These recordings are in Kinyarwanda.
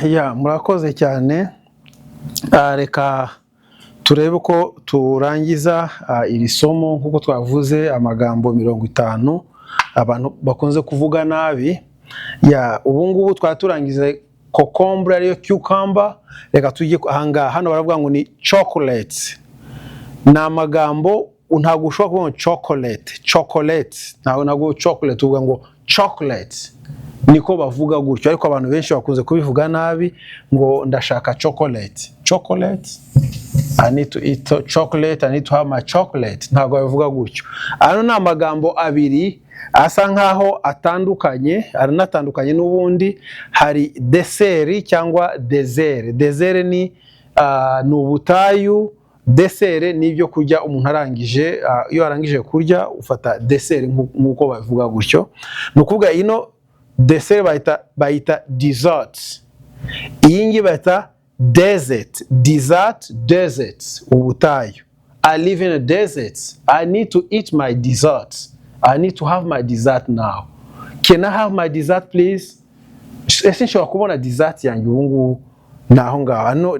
Ya murakoze cyane. Reka turebe ko turangiza iri somo nkuko twavuze amagambo 50 abantu bakunze kuvuga nabi. Ya ubu ngubu twaturangize kokombra ariyo cucumber. Reka tujye hanga hano baravuga ngo ni chocolate. Na magambo ntago ushobora kuvuga chocolate ntago chocolate uvuga ngo chocolate niko bavuga gutyo, ariko abantu benshi bakunze kubivuga nabi ngo ndashaka chocolate. I need to eat chocolate, I need to have my chocolate. Ntago bavuga gutyo. Ano na magambo abiri asa nkaho atandukanye, aranatandukanye n'ubundi. Hari dessert cyangwa dessert. Dessert ni ubutayu, dessert ni ibyo kurya umuntu arangije. Iyo arangije kurya ufata dessert nkuko bavuga gutyo. Nukuvuga ino dessert bayita dessert. Iyingi bayita desert. Ubutayu. I live in a desert. I need to eat my dessert. I need to have my dessert now. Can I have my dessert please? Essentially kubona dessert yanjye ubu ngubu naho ngaho. Ano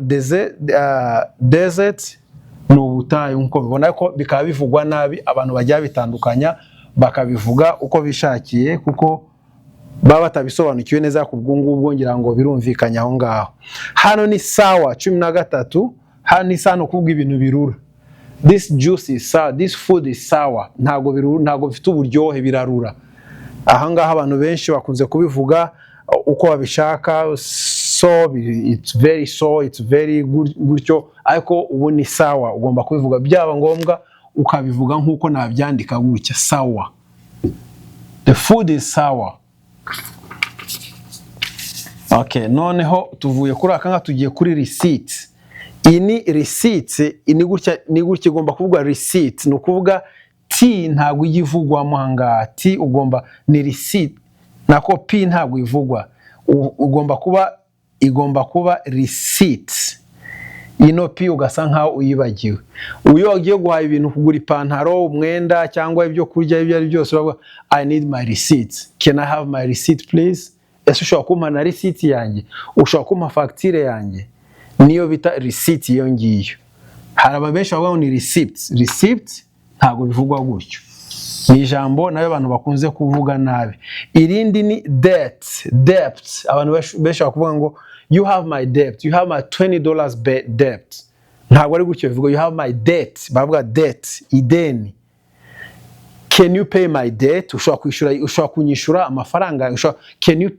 desert n'ubutayu nkuko bibona ko bikaba bivugwa nabi, abantu bajya bitandukanya bakabivuga uko bishakiye kuko baba batabisobanukiwe neza ku bwungu ngira ngo birumvikanya aho ngaho. Hano ni sawa 13. Hano ni sano kuvuga ibintu birura. This juice is sour, this food is sour. Ntago bifite uburyohe, birarura. Aha ngaha abantu benshi bakunze kubivuga uko babishaka. It's very sour, it's very good gutyo, ariko ubu ni sawa. Ugomba kubivuga byaba ngombwa ukabivuga nkuko nabyandika gutya sawa. The food is sour. Okay, noneho tuvuye kuri aka tugiye kuri receipt. Ini receipt ni gutya igomba kuvuga receipt. No kuvuga T ntago yivugwa mahanga. T ugomba ni receipt. Nako P ntago ivugwa. Igomba kuba receipt. Ino P ugasa nkaho uyibagiwe. Uyo wagiye guhaha ibintu kugura ipantaro, umwenda cyangwa ibyo kurya ibyo ari byose bavuga I need my receipt. Can I have my receipt please? Ese ushobora kumpa na receipt yanjye? Ushobora kumpa facture yanjye? Niyo bita receipt iyo ngiyo. Hari ababenshi bavuga ni receipt ntago bivugwa gutyo. Ni ijambo nayo abantu bakunze kuvuga nabi. Irindi ni debt. Abantu benshi bakuvuga ngo you have my debt, you have my $20 debt. Ntago ari gutyo bivuga you have my debt. Bavuga debt, ideni. Can you pay my debt? Ushobora kunyishura amafaranga. Can you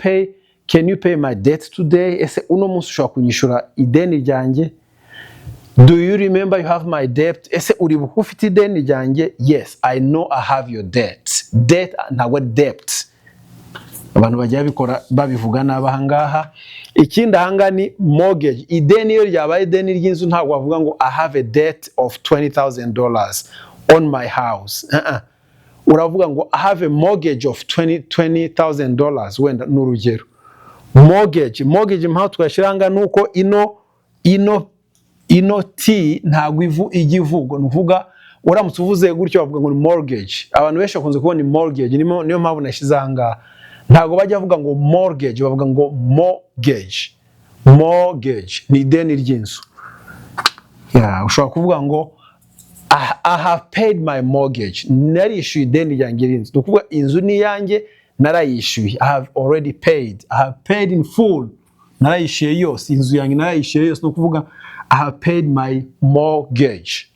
pay my debt today? Ese uno munsi ushobora kunyishura ideni ryanjye? Do you remember you have my debt? Ese uribuka ufite ideni ryanjye? Yes, I know I have your debt. Debt ntago debt. Abantu bajya bikora babivuga nabahangaha. Ikindi hanga ni mortgage. Ideni iyo ryabaye ideni ry'inzu ntago bavuga ngo I have a debt of $20,000 on my house. Uravuga ngo I have a mortgage of $20,000 wenda n'urugero. Mortgage mpamvu twashiranga nuko ino T ntago igivugo. Nuvuga uramutse uvuze gutyo bavuga ngo mortgage. Abantu benshi bakunze kubona mortgage niyo mpamvu nashize hanga. Ntago bajya bavuga ngo mortgage, bavuga ngo mortgage ni ideni ry'inzu. Ushobora kuvuga ngo I have paid my mortgage. Narishyuye ideni ryanjye ry'inzu. Nukuvuga inzu ni yanjye narayishyuye. I have already paid. I have paid in full. Narayishyuye yose. Inzu yanjye narayishyuye yose. Nukuvuga I have paid my mortgage.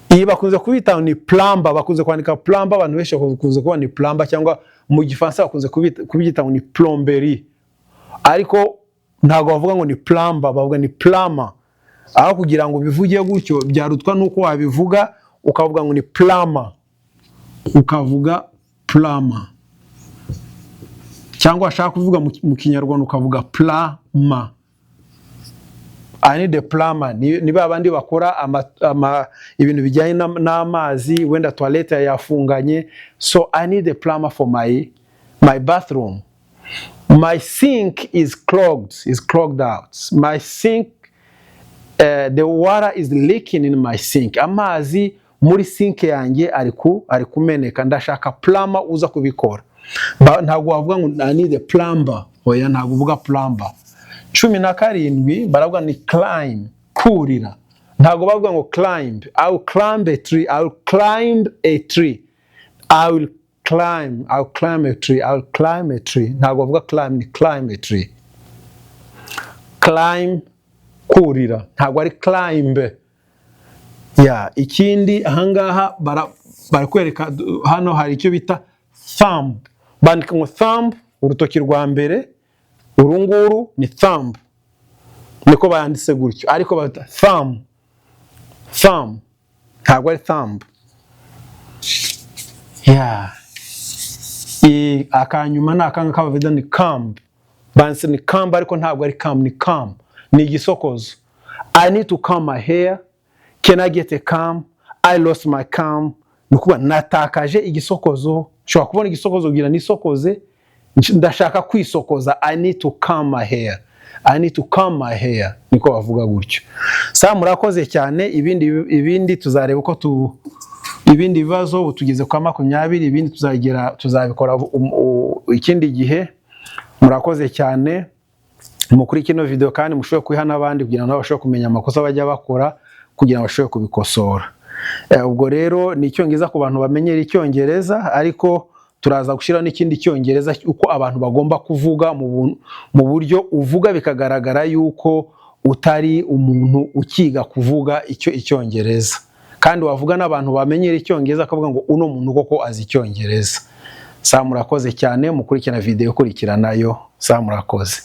Iyi bakunze kubita ni plumber. Bakunze kwandika plumber. Abantu benshi bakunze kuba ni plumber cyangwa mu gifaransa bakunze kubita ngo ni plomberie. Ariko ntago bavuga ngo ni plumber, bavuga ni plumber. Aho kugira ngo bivuge gutyo byarutwa nuko wabivuga ukavuga ngo ni plumber. Ukavuga plumber. Cyangwa ashaka kuvuga mu Kinyarwanda ukavuga plumber. I need a plumber. Ni babandi bakora ibintu bijyanye n'amazi, wenda toilette yafunganye. So I need a plumber for my bathroom. My sink is clogged out. My sink, the water is leaking in my sink. Amazi muri sink yanjye ari kumeneka. Ndashaka plumber uza kubikora. Ntago wavuga ngo I need a plumber. Oya ntago uvuga plumber. 17 baravuga ni climb, kurira. Ntago bavuga ngo climb. I will climb a tree. I will climb a tree. I will climb a tree. I will climb a tree. Ntago bavuga climb, ni climb a tree. Climb, kurira. Ntago ari climb. Ikindi ahangaha barakwereka hano hari icyo bita thumb. Bandika ngo thumb, urutoki rwa mbere, urunguru ni thumb. Niko bayanditse gutyo, ariko bata thumb. Thumb. Ntabwo ari thumb. Akanyuma ni akanga kabavuga ni comb. Banditse ni comb ariko ntabwo ari comb, ni comb. Ni igisokozo. I need to comb my hair. Can I get a comb? I lost my comb. Nukuba natakaje igisokozo. Ushobora kubona igisokozo ugira nisokoze. Ndashaka kwisokoza. I need to comb my hair. I need to comb my hair. Niko bavuga gutyo. Murakoze cyane. Ibindi tuzareba uko ibindi bibazo tugeze kwa 20, ibindi tuzabikora ikindi gihe. Murakoze cyane. Mukuri kino video kandi mushobora kwiha nabandi kugira ngo bashobore kumenya amakosa bajya bakora kugira ngo bashobore kubikosora. Ubwo rero ni icyongereza ku bantu bamenyera icyongereza, ariko turaza gushira n'ikindi cyongereza uko abantu bagomba kuvuga mu buryo uvuga bikagaragara yuko utari umuntu ukiga kuvuga icyongereza, kandi wavuga n'abantu bamenyera icyongereza akavuga ngo uno muntu koko azi icyongereza. Murakoze cyane, mukurikirana video kurikiranayo. Murakoze.